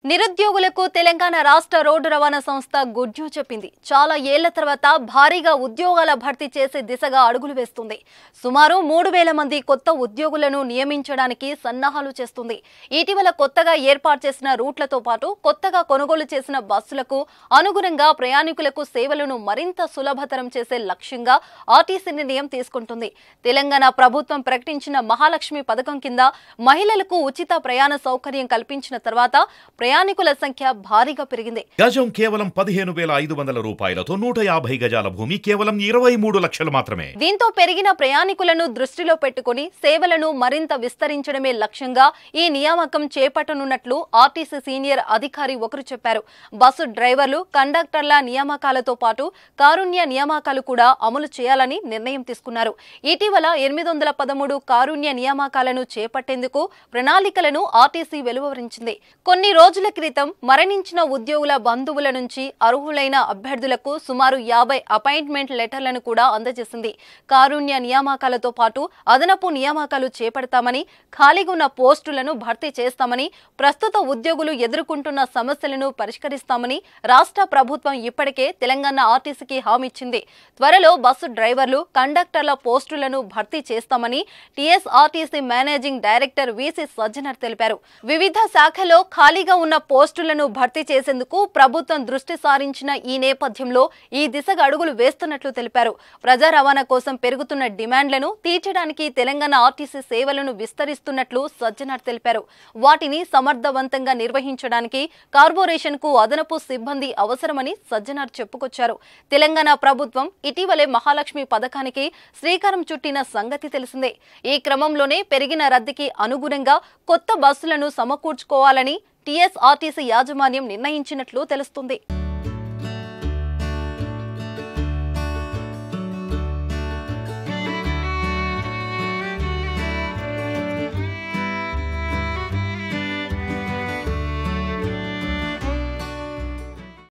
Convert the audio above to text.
నిరుద్యోగులకు తెలంగాణ రాష్ట్ర రోడ్డు రవాణా సంస్థ గుడ్ న్యూస్ చెప్పింది. చాలా ఏళ్ల తర్వాత భారీగా ఉద్యోగాల భర్తీ చేసే దిశగా అడుగులు వేస్తుంది. సుమారు 3000 మంది కొత్త ఉద్యోగులను నియమించడానికి సన్నాహాలు చేస్తుంది. ఇటీవల కొత్తగా ఏర్పాటు చేసిన రూట్లతో పాటు కొత్తగా కొనుగోలు చేసిన బస్సులకు అనుగుణంగా ప్రయాణికులకు సేవలను మరింత సులభతరం చేసే లక్ష్యంగా ఆర్టీసీ నిర్ణయం తీసుకుంటుంది. తెలంగాణ ప్రభుత్వం ప్రకటించిన మహాలక్ష్మి పథకం కింద మహిళలకు ఉచిత ప్రయాణ సౌకర్యం కల్పించిన తర్వాత ప్రయాణికుల సంఖ్య భారీగా పెరిగింది. గజం కేవలం 15,500 రూపాయలతో 150 గజాల భూమి కేవలం 23 లక్షలు మాత్రమే. దీంతో పెరిగిన ప్రయాణికులను దృష్టిలో పెట్టుకుని సేవలను మరింత విస్తరించడమే లక్ష్యంగా ఈ నియామకం చేపట్టనున్నట్లు ఆర్టీసీ సీనియర్ అధికారి ఒకరు చెప్పారు. బస్సు డ్రైవర్లు, కండక్టర్ల నియామకాలతో పాటు కారుణ్య నియామకాలు కూడా అమలు చేయాలని నిర్ణయం తీసుకున్నారు. ఇటీవల 813 కారుణ్య నియామకాలను చేపట్టేందుకు ప్రణాళికలను ఆర్టీసీ వెలువరించింది. కొన్ని రోజుల క్రితం మరణించిన ఉద్యోగుల బంధువుల నుంచి అర్హులైన అభ్యర్థులకు సుమారు 50 అపాయింట్మెంట్ లెటర్లను కూడా అందజేసింది. కారుణ్య నియామకాలతో పాటు అదనపు నియామకాలు చేపడతామని, ఖాళీగా ఉన్న పోస్టులను భర్తీ చేస్తామని, ప్రస్తుత ఉద్యోగులు ఎదుర్కొంటున్న సమస్యలను పరిష్కరిస్తామని రాష్ట్ర ప్రభుత్వం ఇప్పటికే తెలంగాణ ఆర్టీసీకి హామీ ఇచ్చింది. త్వరలో బస్సు డ్రైవర్లు, కండక్టర్ల పోస్టులను భర్తీ చేస్తామని TSRTC managing director VC Sajjanar తెలిపారు. వివిధ శాఖల్లో ఖాళీగా ఉన్న పోస్టులను భర్తీ చేసేందుకు ప్రభుత్వం దృష్టి సారించిన ఈ నేపథ్యంలో ఈ దిశగా అడుగులు వేస్తున్నట్లు తెలిపారు. ప్రజా రవాణా కోసం పెరుగుతున్న డిమాండ్లను తీర్చడానికి తెలంగాణ ఆర్టీసీ సేవలను విస్తరిస్తున్నట్లు సజ్జనర్ తెలిపారు. వాటిని సమర్థవంతంగా నిర్వహించడానికి కార్పొరేషన్ కు అదనపు సిబ్బంది అవసరమని సజ్జనర్ చెప్పుకొచ్చారు. తెలంగాణ ప్రభుత్వం ఇటీవలే మహాలక్ష్మి పథకానికి శ్రీకారం చుట్టిన సంగతి తెలిసిందే. ఈ క్రమంలోనే పెరిగిన రద్దీకి అనుగుణంగా కొత్త బస్సులను సమకూర్చుకోవాలని టీఎస్ఆర్టీసీ యాజమాన్యం నిర్ణయించినట్లు తెలుస్తుంది.